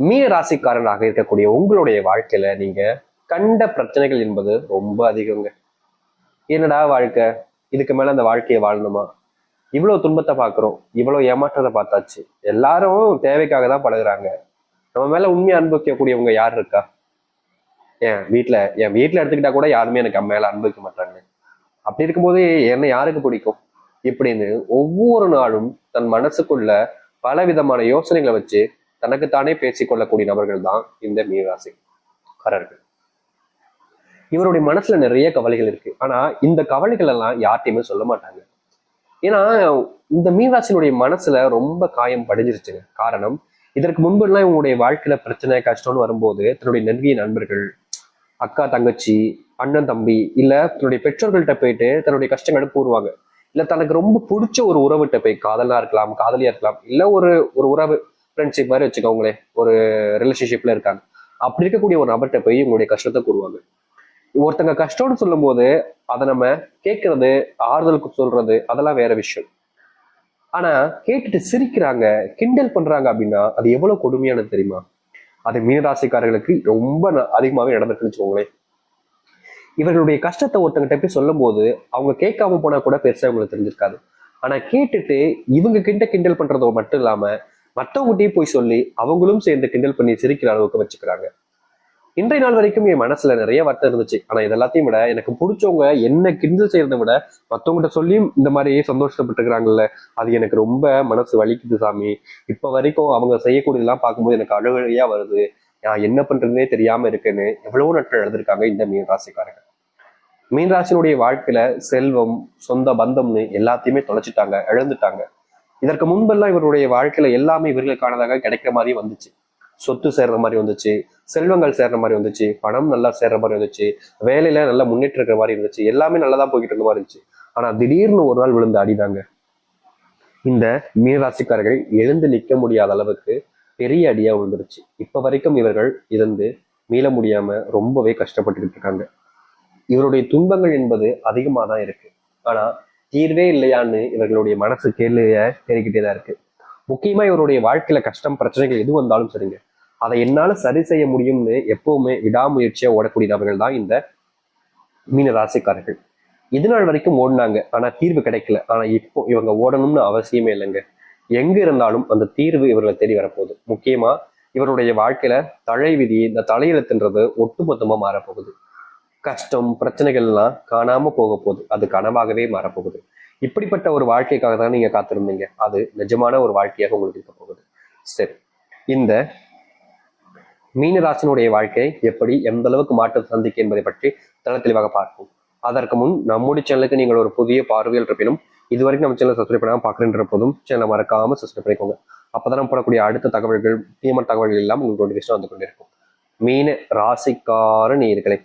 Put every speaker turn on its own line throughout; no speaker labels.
மீன ராசிக்காரராக இருக்கக்கூடிய உங்களுடைய வாழ்க்கையில நீங்க கண்ட பிரச்சனைகள் என்பது ரொம்ப அதிகங்க. என்னடா வாழ்க்கை, இதுக்கு மேல அந்த வாழ்க்கையை வாழணுமா, இவ்வளவு துன்பத்தை பாக்குறோம், இவ்வளவு ஏமாற்றத்தை பார்த்தாச்சு, எல்லாரும் தேவைக்காக தான் பழகுறாங்க, நம்ம மேல உண்மையை அனுபவிக்கக்கூடியவங்க யார் இருக்கா? என் வீட்டுல எடுத்துக்கிட்டா கூட யாருமே எனக்கு மேல அனுபவிக்க மாட்டாங்க. அப்படி இருக்கும்போது என்னை யாருக்கு பிடிக்கும் இப்படின்னு ஒவ்வொரு நாளும் தன் மனசுக்குள்ள பல விதமான யோசனைகளை வச்சு தனக்குத்தானே பேசிக்கொள்ளக்கூடிய நபர்கள் தான் இந்த மீனராசிக்காரர்கள். இவருடைய மனசுல நிறைய கவலைகள் இருக்கு. ஆனா இந்த கவலைகள் எல்லாம் யார்ட்டையுமே சொல்ல மாட்டாங்க. ஏன்னா இந்த மீனராசினுடைய மனசுல ரொம்ப காயம் படிஞ்சிருச்சுங்க. காரணம், இதற்கு முன்பு எல்லாம் இவங்களுடைய வாழ்க்கையில பிரச்சனை கஷ்டம்னு வரும்போது தன்னுடைய நெருங்கிய நண்பர்கள், அக்கா தங்கச்சி, அண்ணன் தம்பி, இல்ல தன்னுடைய பெற்றோர்கள்ட்ட போயிட்டு தன்னுடைய கஷ்டங்களை கூறுவாங்க. இல்ல தனக்கு ரொம்ப பிடிச்ச ஒரு உறவுகிட்ட போய், காதலா இருக்கலாம், காதலியா இருக்கலாம், இல்ல ஒரு ஒரு உறவு, ஃப்ரெண்ட்ஷிப் மாதிரி வச்சுக்கோங்களேன், ஒரு ரிலேஷன்ஷிப்ல இருக்காங்க, அப்படி இருக்கக்கூடிய ஒரு நபர்கிட்ட போய் உங்களுடைய கஷ்டத்தை கூறுவாங்க. ஒருத்தங்க கஷ்டம்னு சொல்லும் போது அதை நம்ம கேட்கறது, ஆறுதலுக்கு சொல்றது, அதெல்லாம் வேற விஷயம். ஆனா கேட்டுட்டு சிரிக்கிறாங்க, கிண்டல் பண்றாங்க அப்படின்னா அது எவ்வளவு கொடுமையானது தெரியுமா? அது மீனராசிக்காரர்களுக்கு ரொம்ப அதிகமாகவே நடந்துட்டுன்னு வச்சுக்கோங்களேன். இவர்களுடைய கஷ்டத்தை ஒருத்தங்கிட்ட போய் சொல்லும் போது அவங்க கேட்காம போனா கூட பெருசா இவங்களுக்கு தெரிஞ்சிருக்காது. ஆனா கேட்டுட்டு இவங்க கிட்ட கிண்டல் பண்றதோ மட்டும் இல்லாம மற்றவங்ககிட்டயும் போய் சொல்லி அவங்களும் சேர்ந்து கிண்டல் பண்ணி சிரிக்கிற அளவுக்கு வச்சுக்கிறாங்க. இன்றைய நாள் வரைக்கும் என் மனசுல நிறைய வருத்தம் இருந்துச்சு. ஆனா இது எல்லாத்தையும் விட எனக்கு பிடிச்சவங்க என்ன கிண்டல் செய்யறதை விட மற்றவங்ககிட்ட சொல்லியும் இந்த மாதிரி சந்தோஷப்பட்டுக்கிறாங்கல்ல, அது எனக்கு ரொம்ப மனசு வலிக்குது சாமி. இப்ப வரைக்கும் அவங்க செய்யக்கூடியதெல்லாம் பார்க்கும்போது எனக்கு அழுகையா வருது. நான் என்ன பண்றதுனே தெரியாம இருக்குன்னு எவ்வளவோ நாட்கள் எழுதிருக்காங்க இந்த மீன் ராசிக்காரங்க. மீன் ராசினுடைய வாழ்க்கையில செல்வம், சொந்த பந்தம்னு எல்லாத்தையுமே தொலைச்சிட்டாங்க, இழந்துட்டாங்க. இதற்கு முன்பெல்லாம் இவருடைய வாழ்க்கையில எல்லாமே இவர்களுக்கானதாக கிடைக்கிற மாதிரி வந்துச்சு. சொத்து சேர்ற மாதிரி வந்துச்சு, செல்வங்கள் சேர்ற மாதிரி வந்துச்சு, பணம் நல்லா சேர்ற மாதிரி வந்துச்சு, வேலையில நல்லா முன்னேற்ற இருக்கிற மாதிரி இருந்துச்சு, எல்லாமே நல்லதா போய்கிட்டு இருந்த மாதிரி இருந்துச்சு. ஆனா திடீர்னு ஒரு நாள் விழுந்து அடிதாங்க. இந்த மீனராசிக்காரர்கள் எழுந்து நிற்க முடியாத அளவுக்கு பெரிய அடியா விழுந்துருச்சு. இப்ப வரைக்கும் இவர்கள் இருந்து மீள முடியாம ரொம்பவே கஷ்டப்பட்டுக்கிட்டு இருக்காங்க. இவருடைய துன்பங்கள் என்பது அதிகமா தான் இருக்கு. ஆனா தீர்வே இல்லையான்னு இவர்களுடைய மனசு கேள்விய தேடிக்கிட்டேதான் இருக்கு. முக்கியமா இவருடைய வாழ்க்கையில கஷ்டம், பிரச்சனைகள் எது வந்தாலும் சரிங்க, அதை என்னால சரி செய்ய முடியும்னு எப்பவுமே விடாமுயற்சியா ஓடக்கூடிய நபர்கள் தான் இந்த மீன ராசிக்காரர்கள். இது நாள் வரைக்கும் ஓடினாங்க, ஆனா தீர்வு கிடைக்கல. ஆனா இப்போ இவங்க ஓடணும்னு அவசியமே இல்லைங்க. எங்க இருந்தாலும் அந்த தீர்வு இவர்களை தேடி வரப்போகுது. முக்கியமா இவருடைய வாழ்க்கையில தலை விதி, இந்த தலையெழுத்துன்றது ஒட்டுமொத்தமா மாறப்போகுது. கஷ்டம், பிரச்சனைகள் எல்லாம் காணாம போக போகுது, அது கனவாகவே மாறப்போகுது. இப்படிப்பட்ட ஒரு வாழ்க்கைக்காக தான் நீங்க காத்திருந்தீங்க. அது நிஜமான ஒரு வாழ்க்கையாக உங்களுக்கு இருக்க போகுது. சரி, இந்த மீனராசினுடைய வாழ்க்கை எப்படி எந்த அளவுக்கு மாற்றம் சந்திக்கும் என்பதை பற்றி தள தெளிவாக பார்ப்போம். அதற்கு முன் நம்முடைய சேனலுக்கு நீங்கள் ஒரு புதிய பார்வையில் இருப்பினும் இதுவரைக்கும் நம்ம சேனல் சப்ஸ்கிரைப் பண்ணாமல் பார்க்குறேன்ற போதும் சேனலை மறக்காம சப்ஸ்கிரைப் பண்ணிக்கோங்க. அப்பதான் போடக்கூடிய அடுத்த தகவல்கள், முக்கியமான தகவல்கள் எல்லாம் உங்களுக்கு நோட்டிஃபிகேஷன் வந்து கொண்டிருக்கும். மீன ராசிக்கார நேயர்களே,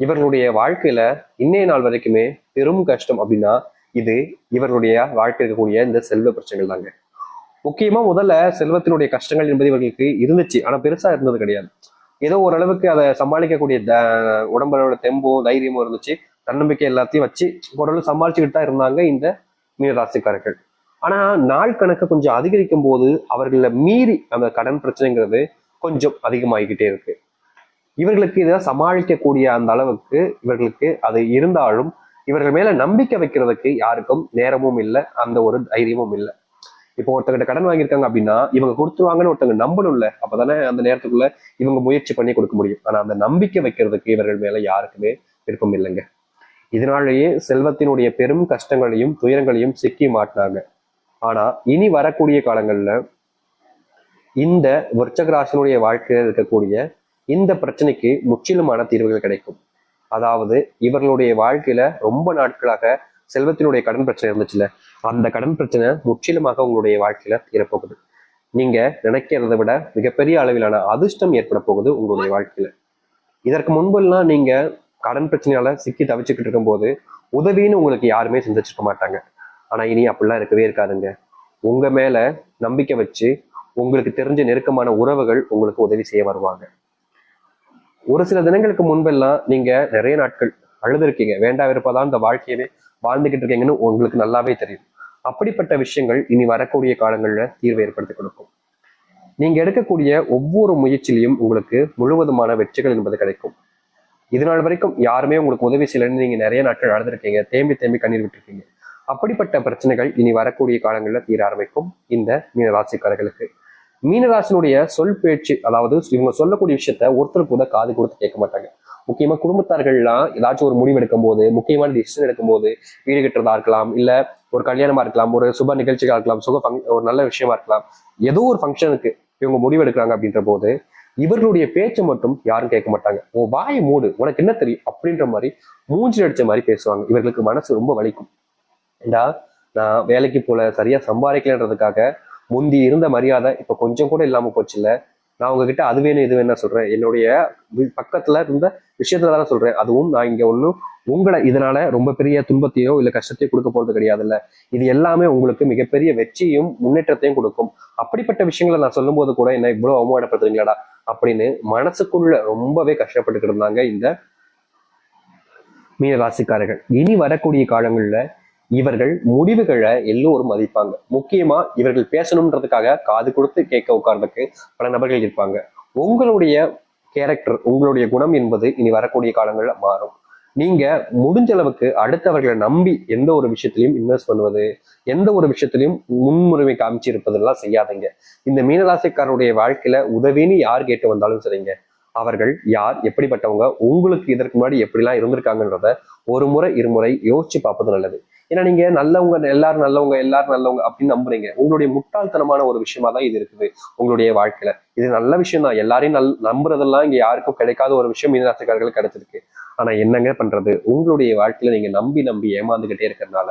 இவர்களுடைய வாழ்க்கையில இன்னைய நாள் வரைக்குமே பெரும் கஷ்டம் அப்படின்னா இது இவர்களுடைய வாழ்க்கை இருக்கக்கூடிய இந்த செல்வ பிரச்சனைகள் தாங்க. முக்கியமா முதல்ல செல்வத்தினுடைய கஷ்டங்கள் என்பது இவர்களுக்கு இருந்துச்சு, ஆனா பெருசா இருந்தது கிடையாது. ஏதோ ஓரளவுக்கு அதை சமாளிக்கக்கூடிய உடம்போட தெம்பும் தைரியமும் இருந்துச்சு. தன்னம்பிக்கை எல்லாத்தையும் வச்சு ஓரளவு சமாளிச்சுக்கிட்டு தான் இருந்தாங்க இந்த மீனராசிக்காரர்கள். ஆனா நாள் கணக்கு கொஞ்சம் அதிகரிக்கும் போது அவர்களை மீறி அந்த கடன் பிரச்சனைங்கிறது கொஞ்சம் அதிகமாகிக்கிட்டே இருக்கு. இவர்களுக்கு இதை சமாளிக்கக்கூடிய அந்த அளவுக்கு இவர்களுக்கு அது இருந்தாலும் இவர்கள் மேல நம்பிக்கை வைக்கிறதுக்கு யாருக்கும் நேரமும் இல்லை, அந்த ஒரு தைரியமும் இல்லை. இப்போ ஒருத்தங்கிட்ட கடன் வாங்கியிருக்காங்க அப்படின்னா இவங்க கொடுத்துருவாங்கன்னு ஒருத்தங்க நம்பணும்ல, அப்பதானே அந்த நேரத்துக்குள்ள இவங்க முயற்சி பண்ணி கொடுக்க முடியும். ஆனா அந்த நம்பிக்கை வைக்கிறதுக்கு இவர்கள் மேல யாருக்குமே விருப்பம் இல்லைங்க. இதனாலேயே செல்வத்தினுடைய பெரும் கஷ்டங்களையும் துயரங்களையும் சிக்கி மாட்டினாங்க. ஆனா இனி வரக்கூடிய காலங்கள்ல இந்த விருச்சக ராசினுடைய வாழ்க்கையில இருக்கக்கூடிய இந்த பிரச்சனைக்கு முற்றிலுமான தீர்வுகள் கிடைக்கும். அதாவது இவர்களுடைய வாழ்க்கையில ரொம்ப நாட்களாக செல்வத்தினுடைய கடன் பிரச்சனை இருந்துச்சுல, அந்த கடன் பிரச்சனை முற்றிலுமாக உங்களுடைய வாழ்க்கையில தீரப்போகுது. நீங்க நினைக்கிறத விட மிகப்பெரிய அளவிலான அதிர்ஷ்டம் ஏற்பட போகுது உங்களுடைய வாழ்க்கையில. இதற்கு முன்பெல்லாம் நீங்க கடன் பிரச்சனையால சிக்கி தவிச்சுக்கிட்டு இருக்கும் போது உதவின்னு உங்களுக்கு யாருமே செஞ்சிருக்க மாட்டாங்க. ஆனா இனி அப்படிலாம் இருக்கவே இருக்காதுங்க. உங்க மேல நம்பிக்கை வச்சு உங்களுக்கு தெரிஞ்ச நெருக்கமான உறவுகள் உங்களுக்கு உதவி செய்ய வருவாங்க. ஒரு சில தினங்களுக்கு முன்பெல்லாம் நீங்க நிறைய நாட்கள் அழுதுருக்கீங்க, வேண்டா விருப்பதான் இந்த வாழ்க்கையவே வாழ்ந்துகிட்டு இருக்கீங்கன்னு உங்களுக்கு நல்லாவே தெரியும். அப்படிப்பட்ட விஷயங்கள் இனி வரக்கூடிய காலங்கள்ல தீர்வை ஏற்படுத்தி கொடுக்கும். நீங்க எடுக்கக்கூடிய ஒவ்வொரு முயற்சியிலையும் உங்களுக்கு முழுவதுமான வெற்றிகள் என்பது கிடைக்கும். இது நாள் வரைக்கும் யாருமே உங்களுக்கு உதவி செய்யலன்னு நீங்க நிறைய நாட்கள் அழுதுருக்கீங்க, தேம்பி தேம்பி கண்ணீர் விட்டுருக்கீங்க. அப்படிப்பட்ட பிரச்சனைகள் இனி வரக்கூடிய காலங்களில் தீர ஆரம்பிக்கும் இந்த மீனராசிக்காரர்களுக்கு. மீனராசினுடைய சொல் பேச்சு, அதாவது இவங்க சொல்லக்கூடிய விஷயத்த ஒருத்தருக்கு கூட காது கொடுத்து கேட்க மாட்டாங்க. முக்கியமா குடும்பத்தார்கள்லாம் ஏதாச்சும் ஒரு முடிவு எடுக்கும் போது, முக்கியமான டிசிஷன் எடுக்கும் போது, வீடு கட்டுறதா இருக்கலாம், இல்ல ஒரு கல்யாணமா இருக்கலாம், ஒரு சுப நிகழ்ச்சிகளா இருக்கலாம், ஒரு நல்ல விஷயமா இருக்கலாம், ஏதோ ஒரு ஃபங்க்ஷனுக்கு இவங்க முடிவு எடுக்கிறாங்க அப்படின்ற போது இவர்களுடைய பேச்சை மட்டும் யாரும் கேட்க மாட்டாங்க. உன் வாயை மூடு, உனக்கு என்ன தெரியும் அப்படின்ற மாதிரி மூஞ்சி அடிச்ச மாதிரி பேசுவாங்க. இவர்களுக்கு மனசு ரொம்ப வலிக்கும். ஏண்டா, நான் வேலைக்கு போல, சரியா சம்பாதிக்கலன்றதுக்காக முந்தி இருந்த மரியாதை இப்ப கொஞ்சம் கூட இல்லாம போச்சு. இல்ல, நான் உங்ககிட்ட அது வேணும் இது வேணும் சொல்றேன், என்னுடைய பக்கத்துல இருந்த விஷயத்துல தானே சொல்றேன். அதுவும் நான் இங்க ஒன்றும் உங்களை இதனால ரொம்ப பெரிய துன்பத்தையோ இல்ல கஷ்டத்தையோ கொடுக்க போறது கிடையாது. இல்ல, இது எல்லாமே உங்களுக்கு மிகப்பெரிய வெற்றியும் முன்னேற்றத்தையும் கொடுக்கும். அப்படிப்பட்ட விஷயங்களை நான் சொல்லும் போது கூட என்ன இவ்வளவு அவமானப்படுத்துறீங்களாடா அப்படின்னு மனசுக்குள்ள ரொம்பவே கஷ்டப்பட்டுக்கிட்டு இருந்தாங்க இந்த மீன ராசிக்காரர்கள். இனி வரக்கூடிய காலங்கள்ல இவர்கள் முடிவுகளை எல்லோரும் மதிப்பாங்க. முக்கியமா இவர்கள் பேசணும்ன்றதுக்காக காது கொடுத்து கேட்க உட்கார்றதுக்கு பல நபர்கள் இருப்பாங்க. உங்களுடைய கேரக்டர், உங்களுடைய குணம் என்பது இனி வரக்கூடிய காலங்கள்ல மாறும். நீங்க முடிஞ்ச அளவுக்கு அடுத்தவர்களை நம்பி எந்த ஒரு விஷயத்திலையும் இன்வெஸ்ட் பண்ணுவது, எந்த ஒரு விஷயத்திலையும் முன்னுரிமை காமிச்சு இருப்பதெல்லாம் செய்யாதீங்க. இந்த மீனராசிக்காரருடைய வாழ்க்கையில உதவின்னு யார் கேட்டு வந்தாலும் சரிங்க, அவர்கள் யார், எப்படிப்பட்டவங்க, உங்களுக்கு இதற்கு முன்னாடி எப்படிலாம் இருந்திருக்காங்கன்றத ஒரு முறை இருமுறை யோசிச்சு பார்ப்பது நல்லது. ஏன்னா நீங்க நல்லவங்க, எல்லாரும் நல்லவங்க எல்லாரும் நல்லவங்க அப்படின்னு நம்புறீங்க. உங்களுடைய முட்டாள்தனமான ஒரு விஷயமா தான் இது இருக்குது உங்களுடைய வாழ்க்கையில. இது நல்ல விஷயம் தான், எல்லாரையும் நம்புறதெல்லாம் இங்க யாருக்கும் கிடைக்காத ஒரு விஷயம் மீனராசிக்காரர்களுக்கு கிடைச்சிருக்கு. ஆனா என்னங்க பண்றது, உங்களுடைய வாழ்க்கையில நீங்க நம்பி நம்பி ஏமாந்துகிட்டே இருக்கிறதுனால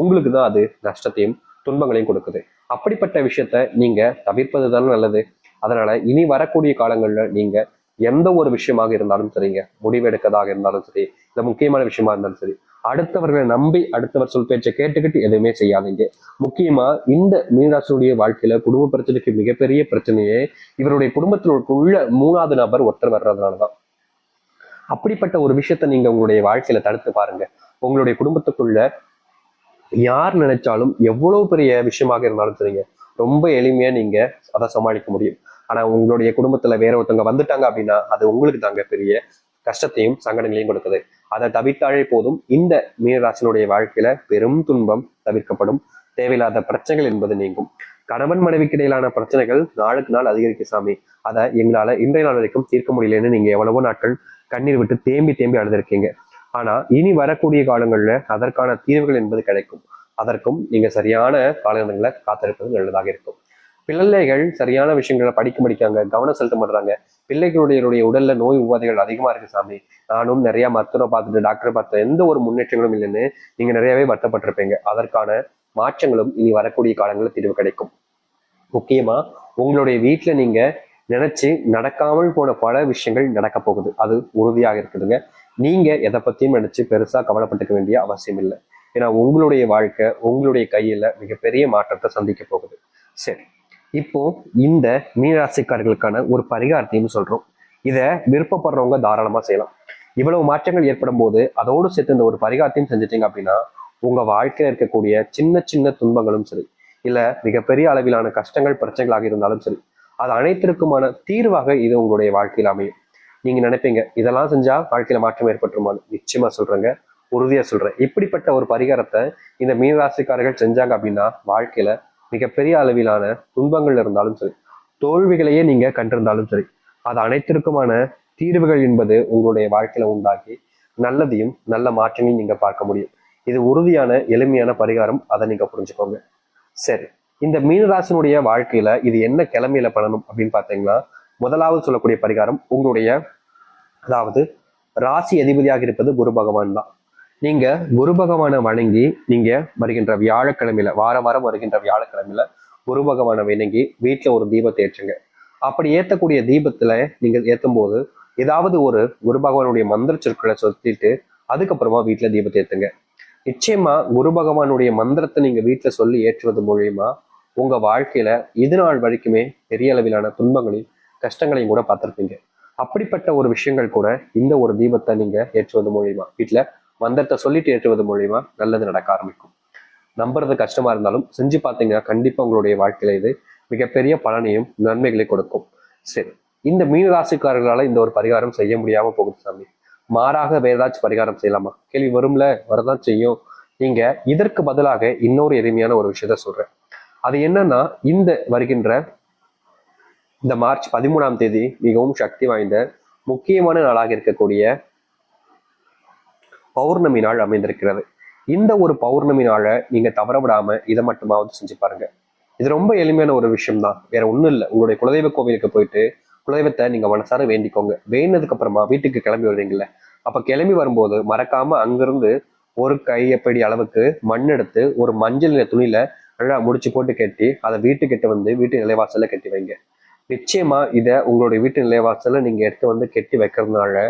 உங்களுக்கு தான் அது நஷ்டத்தையும் துன்பங்களையும் கொடுக்குது. அப்படிப்பட்ட விஷயத்த நீங்க தவிர்ப்பது தானே நல்லது. அதனால இனி வரக்கூடிய காலங்கள்ல நீங்க எந்த ஒரு விஷயமாக இருந்தாலும் சரிங்க, முடிவெடுக்கதாக இருந்தாலும் சரி, இல்ல முக்கியமான விஷயமா இருந்தாலும் சரி, அடுத்தவர்களை நம்பி அடுத்தவர் சொல் பேச்சை கேட்டுக்கிட்டு எதுவுமே செய்யாதீங்க. முக்கியமா இந்த மீனராசியுடைய வாழ்க்கையில குடும்ப பிரச்சனைக்கு மிகப்பெரிய பிரச்சனையே இவருடைய குடும்பத்தினுக்குள்ள மூணாவது நபர் ஒருத்தர் வர்றதுனாலதான். அப்படிப்பட்ட ஒரு விஷயத்த நீங்க உங்களுடைய வாழ்க்கையில தடுத்து பாருங்க. உங்களுடைய குடும்பத்துக்குள்ள யார் நினைச்சாலும் எவ்வளவு பெரிய விஷயமாக இருந்தாலும் சரிங்க, ரொம்ப எளிமையா நீங்க அதை சமாளிக்க முடியும். ஆனா உங்களுடைய குடும்பத்துல வேற ஒருத்தவங்க வந்துட்டாங்க அப்படின்னா அது உங்களுக்கு தாங்க பெரிய கஷ்டத்தையும் சங்கடங்களையும் கொடுக்குது. அதை தவிர்த்தாலே போதும். இந்த மீனராசினுடைய வாழ்க்கையில பெரும் துன்பம் தவிர்க்கப்படும். தேவையில்லாத பிரச்சனைகள் என்பது நீங்கும். கணவன் மனைவிக்கு இடையிலான பிரச்சனைகள் நாளுக்கு நாள் அதிகரிக்கும் சாமி, அதை எங்களால இன்றைய நாள் வரைக்கும் தீர்க்க முடியலன்னு நீங்க எவ்வளவோ நாட்கள் கண்ணீர் விட்டு தேம்பி தேம்பி அழுதுருக்கீங்க. ஆனா இனி வரக்கூடிய காலங்கள்ல அதற்கான தீர்வுகள் என்பது கிடைக்கும். அதற்கும் நீங்க சரியான காலங்களை காத்திருப்பது நல்லதாக இருக்கும். பிள்ளைகள் சரியான விஷயங்களை படிக்க முடிக்காங்க, கவனம் செலுத்த மாட்டாங்க. பிள்ளைகளுடைய உடல்ல நோய் உபாதைகள் அதிகமா இருக்கு சாமி, நானும் நிறைய மருத்துவரை பார்த்துட்டு டாக்டரை பார்த்த எந்த ஒரு முன்னேற்றங்களும் இல்லைன்னு நீங்க நிறையவே வருத்தப்பட்டிருப்பீங்க. அதற்கான மாற்றங்களும் இனி வரக்கூடிய காலங்களில் தீர்வு கிடைக்கும். முக்கியமா உங்களுடைய வீட்டுல நீங்க நினைச்சு நடக்காமல் போன பல விஷயங்கள் நடக்க போகுது, அது உறுதியாக இருக்குதுங்க. நீங்க எதை பத்தியும் நினைச்சு பெருசா கவலைப்பட்டுக்க வேண்டிய அவசியம் இல்லை. ஏன்னா உங்களுடைய வாழ்க்கை உங்களுடைய கையில மிகப்பெரிய மாற்றத்தை சந்திக்க போகுது. சரி, இப்போ இந்த மீனராசிக்காரர்களுக்கான ஒரு பரிகாரத்தையும் சொல்றோம். இதை விருப்பப்படுறவங்க தாராளமா செய்யலாம். இவ்வளவு மாற்றங்கள் ஏற்படும் போது அதோடு சேர்த்து இந்த ஒரு பரிகாரத்தையும் செஞ்சுட்டீங்க அப்படின்னா உங்க வாழ்க்கையில இருக்கக்கூடிய சின்ன சின்ன துன்பங்களும் சரி, இல்ல மிகப்பெரிய அளவிலான கஷ்டங்கள் பிரச்சனைகளாக இருந்தாலும் சரி, அது அனைத்திற்குமான தீர்வாக இது உங்களுடைய வாழ்க்கையில் அமையும். நீங்க நினைப்பீங்க இதெல்லாம் செஞ்சா வாழ்க்கையில மாற்றம் ஏற்பட்டுருமான்னு. நிச்சயமா சொல்றேங்க, உறுதியா சொல்றேன். இப்படிப்பட்ட ஒரு பரிகாரத்தை இந்த மீனராசிக்காரர்கள் செஞ்சாங்க அப்படின்னா வாழ்க்கையில மிகப்பெரிய அளவிலான துன்பங்கள் இருந்தாலும் சரி, தோல்விகளையே நீங்க கண்டிருந்தாலும் சரி, அது அனைத்திற்குமான தீர்வுகள் என்பது உங்களுடைய வாழ்க்கையில உண்டாகி நல்லதையும் நல்ல மாற்றங்களையும் நீங்க பார்க்க முடியும். இது உறுதியான எளிமையான பரிகாரம், அதை நீங்க புரிஞ்சுக்கோங்க. சரி, இந்த மீனராசினுடைய வாழ்க்கையில இது என்ன கிழமையில பண்ணணும் அப்படின்னு பாத்தீங்கன்னா, முதலாவது சொல்லக்கூடிய பரிகாரம் உங்களுடைய, அதாவது ராசி அதிபதியாக இருப்பது குரு பகவான் தான். நீங்க குரு பகவானை வணங்கி நீங்க வருகின்ற வியாழக்கிழமையில, வாரம் வருகின்ற வியாழக்கிழமையில குரு பகவானை வணங்கி வீட்டுல ஒரு தீபத்தை ஏற்றுங்க. அப்படி ஏற்றக்கூடிய தீபத்துல நீங்க ஏற்றும் போது ஏதாவது ஒரு குரு பகவானுடைய மந்திர சொற்களை சொல்லிட்டு அதுக்கப்புறமா வீட்டுல தீபத்தை ஏற்றுங்க. நிச்சயமா குரு பகவானுடைய மந்திரத்தை நீங்க வீட்டுல சொல்லி ஏற்றுவது மூலியமா உங்க வாழ்க்கையில இது நாள் வரைக்குமே பெரிய அளவிலான துன்பங்களையும் கஷ்டங்களையும் கூட பார்த்திருப்பீங்க. அப்படிப்பட்ட ஒரு விஷயங்கள் கூட இந்த ஒரு தீபத்தை நீங்க ஏற்றுவது மூலியமா, வீட்டுல மந்திரத்தை சொல்லிட்டு ஏற்றுவது மூலியமா நல்லது நடக்க ஆரம்பிக்கும். நம்புறது கஷ்டமா இருந்தாலும் செஞ்சு பார்த்தீங்கன்னா கண்டிப்பா உங்களுடைய வாழ்க்கையில இது மிகப்பெரிய பலனையும் நன்மைகளை கொடுக்கும். சரி, இந்த மீன ராசிக்காரர்களால இந்த ஒரு பரிகாரம் செய்ய முடியாம போகுது சாமி, மாறாக வேற ஏதாச்சும் பரிகாரம் செய்யலாமா? கேள்வி வரும்ல, வரதான் செய்யும். நீங்க இதற்கு பதிலாக இன்னொரு எளிமையான ஒரு விஷயத்த சொல்றேன். அது என்னன்னா, இந்த வருகின்ற இந்த மார்ச் 13ஆம் தேதி மிகவும் சக்தி வாய்ந்த முக்கியமான நாளாக இருக்கக்கூடிய பௌர்ணமி நாள் அமைந்திருக்கிறது. இந்த ஒரு பௌர்ணமி நாளை நீங்க தவற விடாம இதை மட்டுமாவது செஞ்சு பாருங்க. இது ரொம்ப எளிமையான ஒரு விஷயம் தான், வேற ஒண்ணும் இல்லை. உங்களுடைய குலதெய்வ கோவிலுக்கு போயிட்டு குலதெய்வத்தை நீங்க மனசார வேண்டிக்கோங்க. வேண்டினதுக்கு அப்புறமா வீட்டுக்கு கிளம்பி வருவீங்கல்ல, அப்ப கிளம்பி வரும்போது மறக்காம அங்கிருந்து ஒரு கையப்படி அளவுக்கு மண் எடுத்து ஒரு மஞ்சள் நிற துணியில நல்லா முடிச்சு போட்டு கட்டி அதை வீட்டுக்கிட்ட வந்து வீட்டு நிலைவாசல்ல கட்டி வைங்க. நிச்சயமா இதை உங்களுடைய வீட்டு நிலைவாசல்ல நீங்க எடுத்து வந்து கட்டி வைக்கிறதுனால